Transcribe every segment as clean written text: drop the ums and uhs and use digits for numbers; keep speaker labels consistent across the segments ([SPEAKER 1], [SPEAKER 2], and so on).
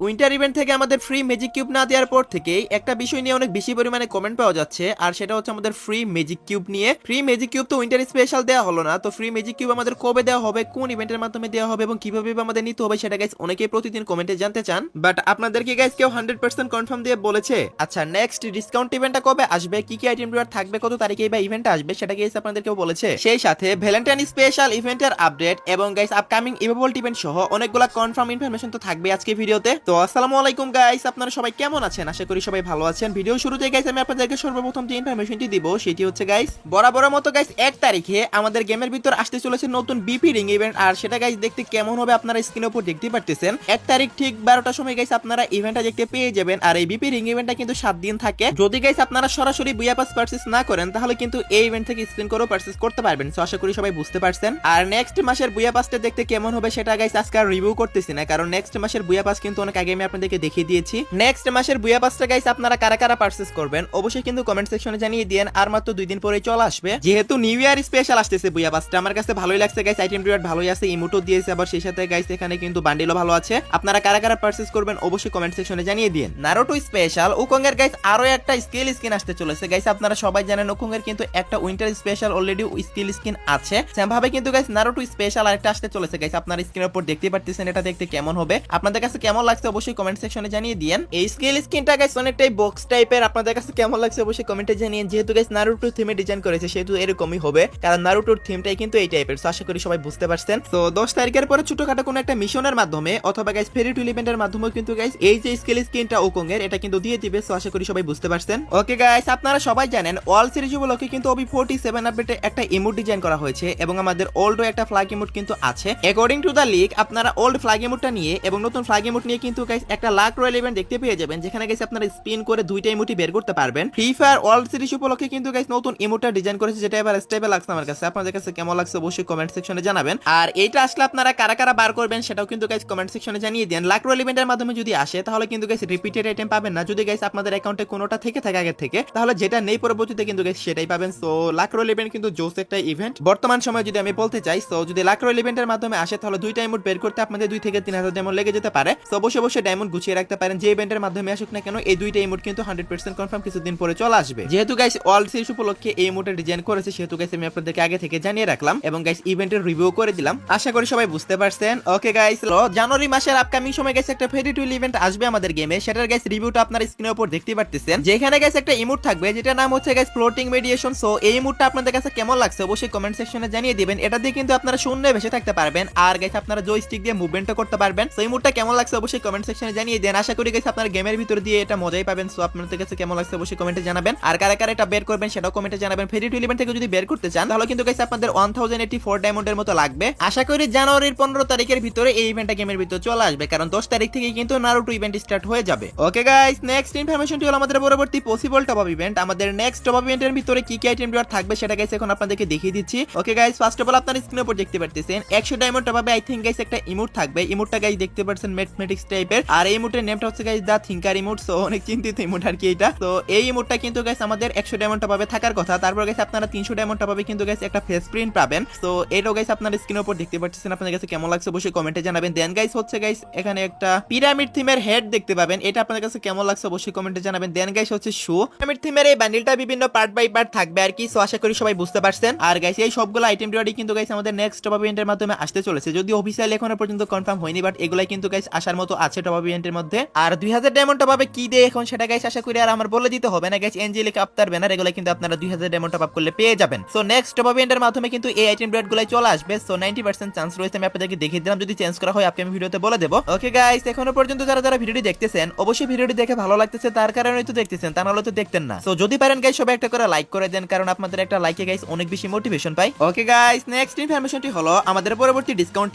[SPEAKER 1] Winter event থেকে আমাদের free magic cube না দেওয়ার পর থেকেই একটা বিষয় নিয়ে অনেক বেশি পরিমাণে কমেন্ট পাওয়া যাচ্ছে, আর সেটা হচ্ছে আমাদের ফ্রি ম্যাজিক কিউব নিয়ে। ফ্রি ম্যাজিক কিউব তো উইন্টার স্পেশাল দেওয়া হলো না, তো ফ্রি ম্যাজিক কিউব আমাদের কবে দেওয়া হবে, কোন ইভেন্টের মাধ্যমে দেওয়া হবে এবং কিভাবে আমাদের নিতে হবে সেটা গাইস অনেকেই প্রতিদিন কমেন্টে জানতে চান। বাট আপনাদেরকে গাইস কেউ 100% কনফার্ম দিয়ে বলেছে? আচ্ছা, নেক্সট ডিসকাউন্ট ইভেন্টটা কবে আসবে, কি কি আইটেম রিওয়ার্ড থাকবে, কত তারিখে বা ইভেন্টটা আসবে সেটা গাইস আপনাদেরকেও বলেছে। সেই সাথে ভ্যালেন্টাইন স্পেশাল ইভেন্টের আপডেট এবং গাইস আপকামিং ইভেন্ট ইভেন্ট সহ অনেকগুলো কনফার্ম ইনফরমেশন তো থাকবে আজকে ভিডিওতে। তো আসসালামু আলাইকুম গাইস, আপনারা সবাই কেমন আছেন? আশা করি সবাই ভালো আছেন। ভিডিও শুরুতে গাইস আমি আপনাদেরকে সর্বপ্রথম যে ইনফরমেশনটি দিব সেটি হচ্ছে গাইস, বরাবরের মতো গাইস 1 তারিখে আমাদের গেমের ভিতর আসতে চলেছে নতুন বিপি রিং ইভেন্ট। আর সেটা গাইস দেখতে কেমন হবে আপনারা স্ক্রিনের উপর দেখতে পারতেছেন। 1 তারিখ ঠিক 12টার সময় গাইস আপনারা ইভেন্টটা দেখতে পেয়ে যাবেন। আর এই বিপি রিং ইভেন্টটা কিন্তু 7 দিন থাকে। যদি গাইস আপনারা সরাসরি বুয়া পাস পারচেজ না করেন তাহলে কিন্তু এই ইভেন্ট থেকে স্ক্রিন করেও পারচেজ করতে পারবেন। সো আশা করি সবাই বুঝতে পারছেন। আর নেক্সট মাসের বুয়া পাসটা দেখতে কেমন হবে সেটা গাইস আজকে আর রিভিউ করতেছি না, কারণ নেক্সট মাসের বুয়া পাস কিন্তু অনেক আগে আমি আপনাদেরকে দেখিয়ে দিয়েছি। নেক্সট মাসের বুয়া পাসটা গাইস আপনারা কারা কারা পারচেজ করবেন অবশ্যই কিন্তু কমেন্ট সেকশনে জানিয়ে দিয়েন। আর মাত্র 2 দিন পরেই চলে আসবে, যেহেতু নিউ ইয়ার স্পেশাল আসতেছে। বুয়া পাসটা আমার কাছে ভালোই লাগছে গাইস, আইটেম রিওয়ার্ড ভালোই আছে, ইমোটও দিয়েছে, আবার সেই সাথে গাইস এখানে কিন্তু বান্ডেলও ভালো আছে। আপনারা কারা কারা পারচেজ করবেন অবশ্যই কমেন্ট সেকশনে জানিয়ে দিন। নারুটো স্পেশাল উকং এর গাইস আরো একটা স্কিল স্কিন আসতে চলেছে গাইস। আপনারা সবাই জানেন উকং এর কিন্তু একটা winter special already skill skin আছে, সেম ভাবে কিন্তু গাইস নারুটো স্পেশাল আরেকটা আসতে চলেছে গাইস। আপনারা স্ক্রিনের উপর দেখতে পাচ্ছেন, এটা দেখতে কেমন হবে, আপনাদের কাছে কেমন লাগছে অবশ্যই কমেন্ট সেকশনে জানিয়ে দিন। এই স্কিল স্কিনটা গাইস অনেকটাই বক্স টাইপের, আপনাদের কাছে কেমন লাগছে অবশ্যই কমেন্টে জানিয়ে। যেহেতু গাইস নারুটো থিমে ডিজাইন করেছে সেহেতু এরকমই হবে, কারণ নারুটোর থিমটাই কিন্তু এই টাইপের। সো আশা করি সবাই বুঝতে পারছেন। তো 10 তারিখের পরে ছোটখাটো কোনো একটা মিশনের মাধ্যমে অথবা গাইস ফেরি টুইল ইভেন্টের মাধ্যমে কিন্তু গাইস এই যে স্কিল স্কিনটা ওকং এর এটা কিন্তু দিয়ে দিবে। সো আশা করি সবাই বুঝতে পারছেন। ওকে গাইস, আপনারা সবাই জানেন ওয়াল সিরিজ উপলক্ষে কিন্তু ওবি 47 আপডেটে একটা ইমোট ডিজাইন করা হয়েছে এবং আমাদের ওল্ড একটা ফ্ল্যাগ ইমোট কিন্তু আছে। অ্যাকর্ডিং টু দা লিক আপনারা ওল্ড ফ্ল্যাগ ইমোটটা নিয়ে এবং নতুন ফ্ল্যাগ ইমোট নিয়ে কিন্তু গাইস একটা লাক রয়্যাল ইভেন্ট দেখতে পেয়ে যাবেন, যেখানে গাইস আপনারা স্পিন করে দুইটা ইমোটই বের করতে পারবেন। ফ্রি ফায়ার ওয়ার্ল্ড সিরিজ উপলক্ষে কিন্তু গাইস নতুন ইমোটটা ডিজাইন করেছে, যেটা এবার স্টেবল লাগছে আমার কাছে। আপনাদের কাছে কেমন লাগছে অবশ্যই কমেন্ট সেকশনে জানাবেন। আর এইটা আসলে আপনারা কারা কারা বার করবেন সেটাও কিন্তু গাইস কমেন্ট সেকশনে জানিয়ে দেন। লাক রয়্যাল ইভেন্টের মাধ্যমে যদি আসে তাহলে কিন্তু গাইস রিপিটেড আইটেম পাবেন না। যদি গাইস আপনাদের অ্যাকাউন্টে কোনোটা থেকে থাকে আগে থেকে, তাহলে যেটা নেই পরবর্তীতে কিন্তু গাইস সেটাই পাবেন। সো লাক রয়্যাল ইভেন্ট কিন্তু জোস একটা ইভেন্ট বর্তমান সময়ে যদি আমি বলতে চাই। সো যদি লাক রয়্যাল ইভেন্টের মাধ্যমে আসে তাহলে দুইটা ইমোট বের করতে আপনাদের 2 থেকে 3000 ডায়মন্ড লেগে যেতে পারে। সো অবশ্যই ডায়মন্ড গুছিয়ে রাখতে পারেন। যে ইভেন্টের মাধ্যমে আসুক না কেন এই দুইটা ইমোট কিন্তু 100% কনফার্ম কিছুদিন পরে চলে আসবে। যেহেতু গাইস ওয়ার্ল্ড সিরিজ উপলক্ষে এই ইমোটটা ডিজাইন করেছে সেহেতু গাইস আমি আপনাদেরকে আগে থেকে জানিয়ে রাখলাম এবং গাইস ইভেন্টের রিভিউ করে দিলাম। আশা করি সবাই বুঝতে পারছেন। ওকে গাইস, জানুয়ারি মাসের আপকামিং সময় গাইস একটা ফেরি টুইল ইভেন্ট আসবে আমাদের গেমে। সেটার গাইস রিভিউটা আপনারা স্ক্রিনের উপর দেখতে পারতেছেন, যেখানে গাইস একটা ইমোট থাকবে যেটা নাম হচ্ছে গাইস ফ্লোটিং মেডিয়েশন। সো এই ইমোটটা আপনাদের কাছে কেমন লাগছে অবশ্যই কমেন্ট সেকশনে জানিয়ে দিবেন। এটা দিয়ে কিন্তু আপনারা শূন্যে ভেসে থাকতে পারবেন আর গাইস আপনারা জয়স্টিক দিয়ে মুভমেন্টও করতে পারবেন। সো এই ইমোটটা কেমন লাগছে অবশ্যই কমেন্ট সেকশনে জানিয়ে দেন। আশা করি গাইস আপনারা গেমের ভিতর দিয়ে এটা মজাই পাবেন। সো আপনাদের কাছে কেমন লাগছে অবশ্যই কমেন্টে জানাবেন। আর কারা কারা এটা বের করবেন সেটাও কমেন্টে জানাবেন। ফেরি টুইল ইভেন্ট থেকে যদি বের করতে চান তাহলে কিন্তু গাইস আপনাদের 1084 ডায়মন্ডের মতো লাগবে। আশা করি জানুয়ারির 15 তারিখের ভিতরে এই ইভেন্টটা গেমের ভিতরে চলে আসবে, কারণ 10 তারিখ থেকে কিন্তু নারুটো ইভেন্ট স্টার্ট হয়ে যাবে। ওকে গাইস, নেক্সট ইনফরমেশনটি হলো আমাদের পরবর্তী পসিবল টপ আপ ইভেন্ট। আমাদের নেক্সট টপ আপ ইভেন্টের ভিতরে কি কি আইটেম রিওয়ার্ড থাকবে সেটা গাইস এখন আপনাদেরকে দেখিয়ে দিচ্ছি। Okay guys, first of all আপনারা স্ক্রিনের উপর দেখতে পারতেছেন 100 ডায়মন্ড টপ আপে আই থিংক গাইস একটা ইমোট থাকবে। ইমোটটা গাইস দেখতে পাচ্ছেন ম্যাথমেটিক্স টাইপের, আর এই ইমোটের নেমটা হচ্ছে গাইস দা থিঙ্কার ইমোট। সো অনেক চিন্তিত ইমোট আর কি এটা। তো এই ইমোটটা কিন্তু গাইস আমাদের 100 ডায়মন্ড টপ আপে থাকার কথা। তারপর গাইস আপনারা 300 ডায়মন্ড টপ আপে কিন্তু গাইস একটা ফেস প্রিন্ট পাবেন। সো এটাও গাইস আপনারা স্ক্রিনের উপর দেখতে পাচ্ছেন। আপনাদের কাছে কেমন লাগছে অবশ্যই কমেন্টে জানাবেন। দেন গাইস হচ্ছে গাইস এখানে একটা পিরামিড থিমের হেড দেখতে পাবেন, এটা আপনাদের কাছে কেমন লাগছে অবশ্যই কমেন্টে জানাবেন। দেন গাইস হচ্ছে শু পিরামিড থিমের এই বান্ডেলটা বিভিন্ন পার্ট বাই পার্ট থাকবে আর কি। সো আশা করি সবাই বুঝতে পারছেন। আর গাইস এই সবগুলো আইটেম রিওয়ার্ডই কিন্তু গাইস আমাদের নেক্সট টপ আপ ইভেন্টের মাধ্যমে আসতে চলেছে, যদি অফিশিয়ালি এখনো পর্যন্ত কনফার্ম হয়নি, বাট এগুলাই কিন্তু গাইস আসার মতো আছে টপ আপ ইভেন্টের মধ্যে। আর 2000 ডায়মন্ড টপ আপে কি দেয় এখন সেটা গাইস আশা করি আর আমার বলে দিতে হবে না গাইস। এঞ্জেলিক আফতার ব্যানার এগুলো কিন্তু আপনারা 2000 ডায়মন্ড টপ আপ করলে পেয়ে যাবেন। সো নেক্সট টপ আপ ইভেন্টের মাধ্যমে কিন্তু এই আইটেম রিওয়ার্ডগুলাই চলে আসবে। সো 90% চান্স রয়েছে, আমি আপনাদেরকে দেখিয়ে দিলাম। যদি চেঞ্জ করা হয় আপনি ভিডিওতে বলে দেব। ওকে গাইস, এখনো পর্যন্ত যারা যারা ভিডিওটি দেখতেছেন অবশ্যই ভিডিওটি দেখে ভালো লাগতেছে তার কারণেই তো দেখতেছেন, তা নাহলে তো দেখতেন না। সো যদি পারেন গাইস সবাই একটা করে লাইক করে দেন, কারণ আপনাদের একটা লাইকে গাইস অনেক বেশি মোটিভেশন পাই। ওকে গাইস, নেক্সট ইনফরমেশনটি হলো আমাদের পরবর্তী ডিসকাউন্ট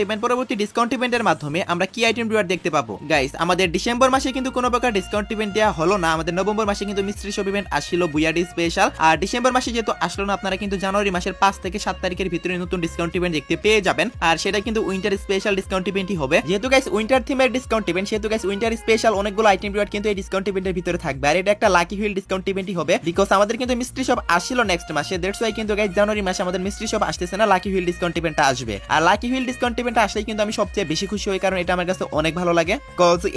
[SPEAKER 1] ইভেন্টের মাধ্যমে আমরা কি আইটেম রিওয়ার্ড দেখতে পাবো। গাইস আমাদের ডিসেম্বর মাসে কিন্তু কোনো প্রকার ডিসকাউন্ট ইভেন্ট দেওয়া হলো না। আমাদের নভেম্বর মাসে কিন্তু মিস্ট্রি শপ ইভেন্ট আসছিল বুয়াডি স্পেশাল। আর ডিসেম্বর মাসে যেহেতু আসলো না, আপনারা কিন্তু জানুয়ারি মাসের 5 থেকে 7 তারিখের ভিতরে নতুন ডিসকাউন্ট ইভেন্ট দেখতে পেয়ে যাবেন। আর সেটা কিন্তু উইন্টার স্পেশাল ডিসকাউন্ট ইভেন্টই হবে। যেহেতু গাইস উইন্টার থিমের ডিসকাউন্ট ইভেন্ট সেহেতু গাইস উইন্টার স্পেশাল অনেকগুলো আইটেম রিওয়ার্ড কিন্তু এই ডিসকাউন্ট ইভেন্টের ভিতরে থাকবে। আর এটা একটা লাকি হুইল ডিসকাউন্ট ইভেন্টই হবে, বিকজ আমাদের কিন্তু মিস্ট্রি শপ আসছিল নেক্সট মাসে। দ্যাটস ওয়াই কিন্তু গাইস জানুয়ারি মাসে আমাদের মিস্ট্রি শপ আসতেছে না, লাকি হুইল ডিসকাউন্ট ইভেন্টটা আসবে। আর লাকি হুইল ডিসকাউন্ট ইভেন্টটা আসলেই কিন্তু আমি সবচেয়ে বেশি খুশি হই, কারণ এটা আমার কাছে অনেক ভালো লাগে।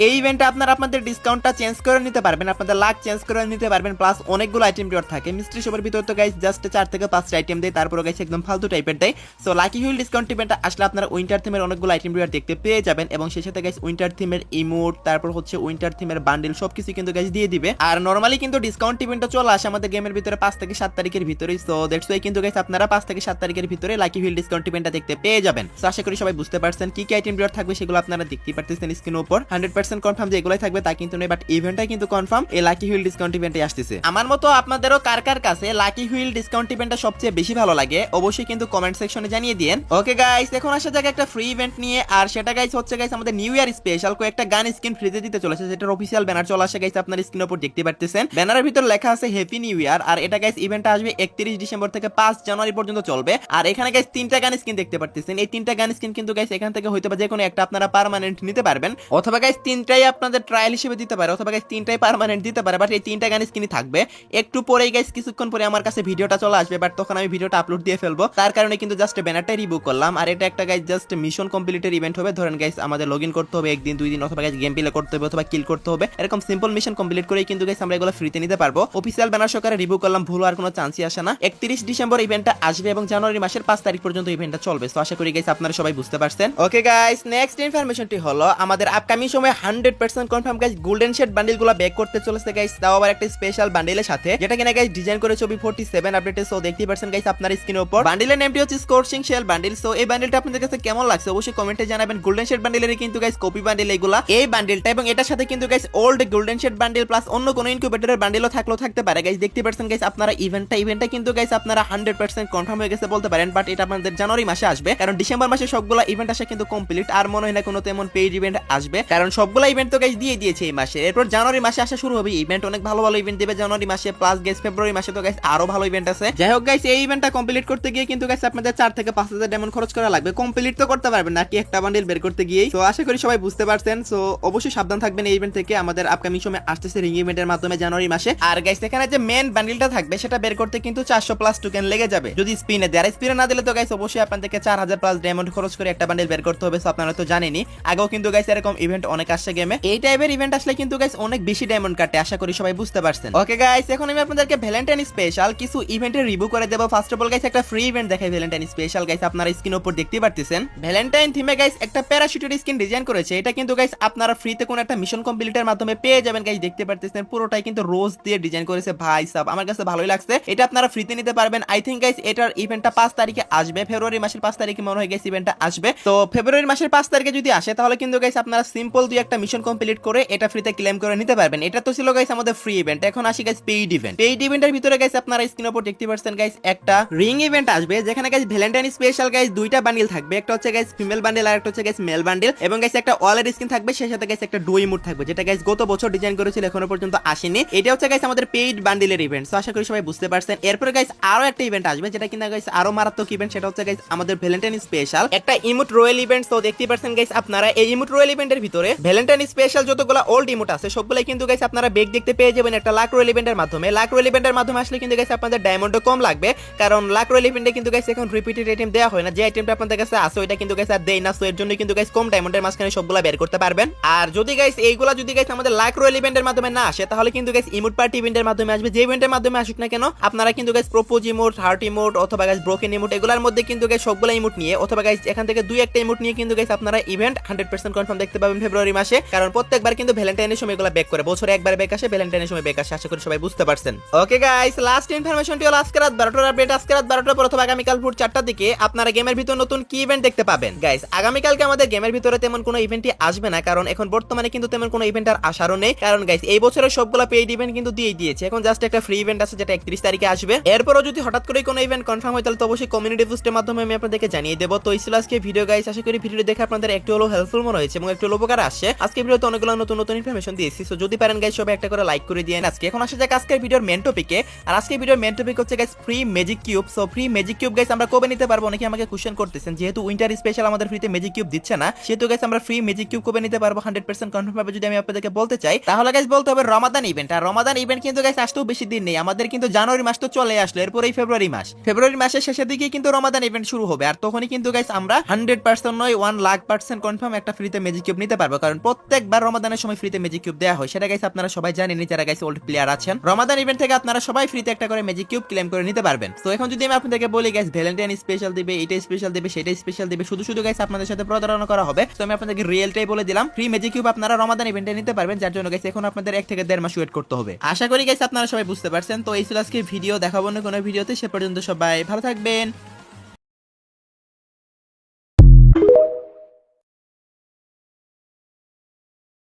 [SPEAKER 1] এই ইভেন্টে আপনারা আপনাদের ডিসকাউন্টটা চেঞ্জ করে নিতে পারবেন, আপনাদের লাক চেঞ্জ করে নিতে পারবেন, প্লাস অনেকগুলো আইটেম রিওয়ার্ড থাকে। মিস্ট্রি শপের ভিতর তো গাইস জাস্ট 4 থেকে 5টা আইটেম দেয়, তারপরে গাইস একদম ফালতু টাইপের দেয়। সো লাকি হুইল ডিসকাউন্ট ইভেন্টটা আসলে আপনারা উইন্টার থিমের অনেকগুলো আইটেম রিওয়ার্ড দেখতে পেয়ে যাবেন, এবং সেই সাথে গাইস উইন্টার থিমের ইমোট, তারপর হচ্ছে উইন্টার থিমের বান্ডেল সবকিছু কিন্তু গাইস দিয়ে দিবে। আর নরমালি কিন্তু ডিসকাউন্ট ইভেন্টটা চলে আসে আমাদের গেমের ভিতরে 5 থেকে 7 তারিখের ভিতরে। সো দ্যাটস ওয়াই কিন্তু গাইস আপনারা 5 থেকে 7 তারিখের ভিতরে লাকি হুইল ডিসকাউন্ট ইভেন্টটা দেখতে পেয়ে যাবেন। সো আশা করি সবাই বুঝতে পারছেন কি কি আইটেম রিওয়ার্ড থাকবে, সেগুলো আপনারা দেখতেই পারতেছেন স্ক্রিনের উপর। 100% কনফার্ম যে এগুলাই থাকবে তা কিন্তু নয়, বাট ইভেন্টটা কিন্তু কনফার্ম এই লাকি হুইল ডিসকাউন্ট ইভেন্টে আসতেছে। আমার মতো আপনাদেরও কার কার কাছে লাকি হুইল ডিসকাউন্ট ইভেন্টটা সবচেয়ে বেশি ভালো লাগে অবশ্যই কিন্তু কমেন্ট সেকশনে জানিয়ে দিয়েন। ওকে গাইস, এখন আসা যাক একটা ফ্রি ইভেন্ট নিয়ে, আর সেটা গাইস হচ্ছে গাইস আমাদের নিউ ইয়ার স্পেশাল কয়েকটা গান স্কিন ফ্রিতে দিতে চলেছে, যেটার অফিসিয়াল ব্যানার চলে আসে গাইস আপনার স্ক্রিনের উপর দেখতে পারতেছেন। ব্যানারের ভিতর লেখা আছে হ্যাপি নিউ ইয়ার, আর এটা গাইস ইভেন্টটা আসবে 31 ডিসেম্বর থেকে 5 জানুয়ারি পর্যন্ত চলবে। আর এখানে গাইস 3টা গান স্কিন দেখতে পারতেছেন, এই 3টা গান স্কিন কিন্তু গাইস এখান থেকে হয়তো বা যে কোনো একটা আপনারা পার্মানেন্ট নিতে পারবেন, অথবা গাইস 3টাই আপনাদের ট্রায়াল হিসেবে দিতে পারে, অথবা গাইস 3টাই পার্মানেন্ট দিতে পারে। বাট এই 3টা গান স্কিনই থাকবে। একটু পরেই গাইস কিছুক্ষণ পরে আমার কাছে ভিডিওটা চলে আসবে, বাট তখন আমি ভিডিওটা আপলোড দিয়ে ফেলবো, তার কারণে কিন্তু জাস্ট ব্যানারটাই রিভিউ করলাম। আর এটা একটা গাইস জাস্ট মিশন কমপ্লিটের ইভেন্ট হবে। ধরেন গাইস আমাদের লগইন করতে হবে একদিন 2 দিন, অথবা গাইস গেম প্লে করতে হবে, অথবা কিল করতে হবে, এরকম সিম্পল মিশন কমপ্লিট করেই কিন্তু গাইস আমরা এগুলো ফ্রিতে নিতে পারবো। অফিসিয়াল ব্যানার সহকারে রিভিউ করলাম, ভুল আর কোনো চান্সই আসে না। 31 ডিসেম্বর ইভেন্টটা আসবে এবং জানুয়ারি মাসের 5 তারিখ পর্যন্ত ইভেন্টটা চলবে। তো আশা করি গাইস আপনারা সবাই বুঝতে পারছেন। ওকে গাইস, নেক্সট ইনফরমেশনটি হলো আমাদের আপকামিং সময় 100% কনফার্ম গাইস গোল্ডেন শেড বান্ডেলগুলো ব্যাক করতে চলেছে গাইস, তাও আবার একটা স্পেশাল বান্ডেলের সাথে, যেটা কিনা গাইস ডিজাইন করেছে OB47 আপডেটে। সো দেখতেই পারছেন গাইস আপনার স্ক্রিনের উপর। বান্ডেলের নামটি হচ্ছে স্কর্চিং শেল বান্ডেল। সো এই বান্ডেলটা আপনাদের কাছে কেমন লাগছে অবশ্যই কমেন্টে জানাবেন। গোল্ডেন শেড বান্ডেলের কিন্তু গাইস কপি বান্ডেল এগুলা, এই বান্ডেলটা এবং এটার সাথে কিন্তু guys old golden shade bundle plus অন্য কোনো ইনকিউবেটরের বান্ডেলও থাকলেও থাকতে পারে গাইস। দেখতে পারছেন গাইস আপনারা ইভেন্টটা কিন্তু গাইস আপনারা 100% কনফার্ম হয়ে গেছে বলতে পারেন, বাট এটা আপনাদের জানুয়ারি মাসে আসবে, কারণ ডিসেম্বর মাসে সবগুলা ইভেন্ট আসা কিন্তু কমপ্লিট, আর মনে হয় না কোনো তেমন পেইড ইভেন্ট আসবে, কারণ সবগুলা ইভেন্ট তো গাইস দিয়ে দিয়েছে এই মাসে। এরপর জানুয়ারি মাসে আসা শুরু হবে ইভেন্ট, অনেক ভালো ভালো ইভেন্ট দেবে জানুয়ারি মাসে, প্লাস গাইস ফেব্রুয়ারি মাসে তো গাইস আরো ভালো ইভেন্ট আছে। যাই হোক গাইস, এই ইভেন্টটা কমপ্লিট করতে গিয়ে কিন্তু গাইস আপনাদের 4 থেকে 5,000 ডায়মন্ড খরচ করা লাগবে। কমপ্লিট তো করতে পারবেন না কি একটা বান্ডেল বের করতে গিয়েই। তো আশা করি সবাই বুঝতে পারছেন। সো অবশ্যই সাবধান থাকবেন এই ইভেন্ট থেকে। আমাদের আপকামিং সময় আসতেছে রিং ইভেন্টের মাধ্যমে জানুয়ারি মাসে। আর গাইস এখানে যে মেন বান্ডেলটা থাকবে সেটা বের করতে কিন্তু 400 প্লাস টোকেন লেগে যাবে যদি স্পিনে দেয়। আর স্পিনে না দিলে তো গাইস অবশ্যই আপনাদেরকে 4000 প্লাস ডায়মন্ড খরচ করে একটা বান্ডেল বের করতে হবে। সো আপনারা তো জানেনই, আগেও কিন্তু গাইস এরকম ইভেন্ট অনেক আসছে গেমে। এই টাইপের ইভেন্ট আসলে কিন্তু গাইস অনেক বেশি ডায়মন্ড কাটে, আশা করি সবাই বুঝতে পারছেন। ওকে গাইস, এখন আমি আপনাদেরকে ভ্যালেন্টাইন স্পেশাল কিছু ইভেন্টের রিভিউ করে দেব। ফার্স্ট অফ অল গাইস একটা ফ্রি ইভেন্ট দেখাই ভ্যালেন্টাইন স্পেশাল গাইস, আপনারা স্ক্রিনের উপর দেখতে পারতেছেন। ভ্যালেন্টাইন থিমে গাইস একটা প্যারাশুটের স্কিন ডিজাইন করেছে, এটা কিন্তু গাইস আপনারা ফ্রিতে কোন একটা মিশন কমপ্লিটের মাধ্যমে পেয়ে যাবেন গাইস। দেখতে পারতেছেন পুরোটাই কিন্তু রোজ দিয়ে ডিজাইন করেছে ভাই সাব, আমার কাছে ভালোই লাগছে। এটা আপনারা ফ্রিতে নিতে পারবেন। আই থিংক গাইস এটার ইভেন্টটা 5 তারিখে আসবে, ফেব্রুয়ারি মাসের 5 তারিখে মনে হয় গাইস ইভেন্টটা আসবে। তো ফেব্রুয়ারি মাসের 5 তারিখে যদি আসে তাহলে কিন্তু গাইস আপনারা সিম্পল দুই একটা মিশন কমপ্লিট করে এটা ফ্রিতে ক্লেম করে নিতে পারবেন। এটা তো ছিল গাইস আমাদের ফ্রি ইভেন্ট। এখন আসি গাইস পেইড ইভেন্ট। পেইড ইভেন্টের ভিতরে গাইস আপনারা স্ক্রিনের উপর দেখতে পাচ্ছেন গাইস একটা রিং ইভেন্ট আসবে, যেখানে গাইস ভ্যালেন্টাইন স্পেশাল গাইস দুইটা বান্ডেল থাকবে, একটা হচ্ছে গাইস ফিমেল বান্ডেল আর একটা হচ্ছে গাইস মেল বান্ডেল, এবং গাইস একটা ওয়ালেট স্কিন থাকবে, সেই সাথে গাইস একটা ডু ইমোট থাকবে, যেটা গাইস গত বছর ডিজাইন করেছিল এখনো পর্যন্ত আসেনি। এটা হচ্ছে গাইস আমাদের পেইড বান্ডেলের ইভেন্ট। সো আশা করি সবাই বুঝতে পারছেন। এরপরে গাইস আরো একটা ইভেন্ট আসবে, যেটা কিনা গাইস আরো মারাত্মক ইভেন্ট, সেটা হচ্ছে গাইস আমাদের ভ্যালেন্টাইন স্পেশাল একটা ইমোট রয়্যাল ইভেন্ট। তো দেখতে পাচ্ছেন গাইস আপনারা এই ইমোট রয়্যাল ইভেন্টের ভিতরে ভ্যালেন্টাইন স্পেশাল যতগুলো ওল্ড ইমোট আছে সবগুলাই কিন্তু গাইস আপনারা বেক দেখতে পেয়ে যাবেন একটা লাক রয়্যাল ইভেন্টের মাধ্যমে। লাক রয়্যাল ইভেন্টের মাধ্যমে আসলে কিন্তু গাইস আপনাদের ডায়মন্ডও কম লাগবে, কারণ লাক রয়্যাল ইভেন্টে কিন্তু গাইস এখন রিপিটেড আইটেম দেওয়া হয় না, যে আইটেমটা আপনাদের কাছে আছে ওইটা কিন্তু গাইস আর দেই না। সো এর জন্য কিন্তু গাইস কম ডায়মন্ডের মাঝখানে সবগুলা বের করতে পারবেন। আর যদি গাইস এইগুলা যদি গাইস আমাদের লাক রয়্যাল ইভেন্টের মাধ্যমে না আসে তাহলে কিন্তু গাইস ইমোট পার্টি ইভেন্টের মাধ্যমে আসবে। যে ইভেন্টের মাধ্যমে আসুক না কেন আপনারা কিন্তু guys propose emote, heart emote অথবা গাইস ব্রোকেন ইমোট এগুলোর মধ্যে কিন্তু গাইস সবগুলা ইমোট নিয়ে অথবা গাইস এখান থেকে দুই একটা ইমোট নিয়ে কিন্তু গাইস আপনারা ইভেন্ট 100% কনফার্ম দেখতে পাবেন ফেব্রুয়ারি মাসে, কারণ প্রত্যেকবার কিন্তু ভ্যালেন্টাইনের সময় এগুলো ব্যাক করে, বছরে একবার ব্যাক আসে, ভ্যালেন্টাইনের সময় ব্যাক আসে। আশা করি সবাই বুঝতে পারছেন। ওকে গাইস, লাস্ট ইনফরমেশনটি হলো আজকে রাত 12টার আপডেট। আজকে রাত 12টার পর অথবা আগামীকাল ভোর 4টার দিকে আপনারা গেমের ভিতর নতুন কি ইভেন্ট দেখতে পাবেন। গাইস আগামীকালকে আমাদের গেমের ভিতরে তেমন কোনো ইভেন্টই আসবে না, কারণ এখন বর্তমানে কিন্তু তেমন কোনো ইভেন্ট আর আসারও নেই, কারণ গাইস এই বছরের সবগুলা পেইড ইভেন্ট কিন্তু দিয়ে দিয়েছে। এখন জাস্ট একটা ফ্রি ইভেন্ট আছে যেটা 31 তারিখে আসবে। এরপরও যদি হঠাৎ করে কোনো ইভেন্ট কনফার্ম হয় তাহলে তো অবশ্যই কমিউনিটি পোস্টের মাধ্যমে আমি আপনাদেরকে জানিয়ে দেব। তো এই ছিল আজকে ভিডিও গাইস, আশা করি ভিডিও দেখে আপনাদের একটু হলো হেল্পফুল মনে হয়েছে এবং একটু উপকার আসছে। আজকে ভিডিওতে অনেকগুলো নতুন নতুন ইনফরমেশন দিয়েছি। সো যদি পারেন গাইস সবাই একটা করে লাইক করে দিয়েন আজকে। এখন আসা যাক আজকের ভিডিওর মেন টপিকে। আর আজকের ভিডিওর মেন টপিক হচ্ছে guys free magic cube. So free magic cube guys আমরা কবে নিতে পারবো, অনেকে আমাকে কোশ্চেন করতেছেন, যেহেতু উইন্টার স্পেশাল আমাদের ফ্রিতে ম্যাজিক কিউব দিচ্ছে না, সেহেতু গাইস আমরা ফ্রি ম্যাজিক কিউব কবে নিতে পারবো 100% কনফার্ম ভাবে যদি আমি আপনাদেরকে বলতে চাই তাহলে গাইস বলতে হবে রমাদান ইভেন্ট। আর রমাদান ইভেন্ট কিন্তু গাইস আসতেও বেশি দিন নেই, আমাদের কিন্তু জানুয়ারি মাস তো চলে আসলো, এরপরেই ফেব্রুয়ারি মাস। ফেব্রুয়ারি মাসের শেষের দিকে কিন্তু রমাদান ইভেন্ট শুরু হবে, আর তখনই কিন্তু গাইস আমরা 100% নয় 1,00,000% কনফার্ম একটা ফ্রিতে ম্যাজিক কিউব নিতে পারবো। পারবো, কারণ প্রত্যেকবার রমাদানের সময় ফ্রিতে ম্যাজিক কিউব দেওয়া হয়, সেটা গাইস আপনারা সবাই জানেন যারা গাইস ওল্ড প্লেয়ার আছেন। রমাদান ইভেন্ট থেকে আপনারা সবাই ফ্রিতে একটা করে ম্যাজিক কিউব ক্লেম করে নিতে পারবেন। তো এখন যদি আমি আপনাদেরকে বলি গাইস ভ্যালেন্টাইন স্পেশাল দিবে, এটা স্পেশাল দিবে, সেটা স্পেশাল দিবে, শুধু শুধু গাইস আপনাদের সাথে প্রতারণা করা হবে। তো আমি আপনাদেরকে রিয়েলটাই বলে দিলাম, ফ্রি ম্যাজিক কিউব আপনারা রমাদান ইভেন্টে নিতে পারবেন, যার জন্য গাইস এখন আপনাদের 1 থেকে 1.5 মাস ওয়েট করতে হবে। আশা করি গাইস আপনারা সবাই বুঝতে পারছেন। তো এই ছিল আজকে ভিডিও, দেখাবো না কোনো ভিডিওতে, সে পর্যন্ত সবাই ভালো থাকবেন।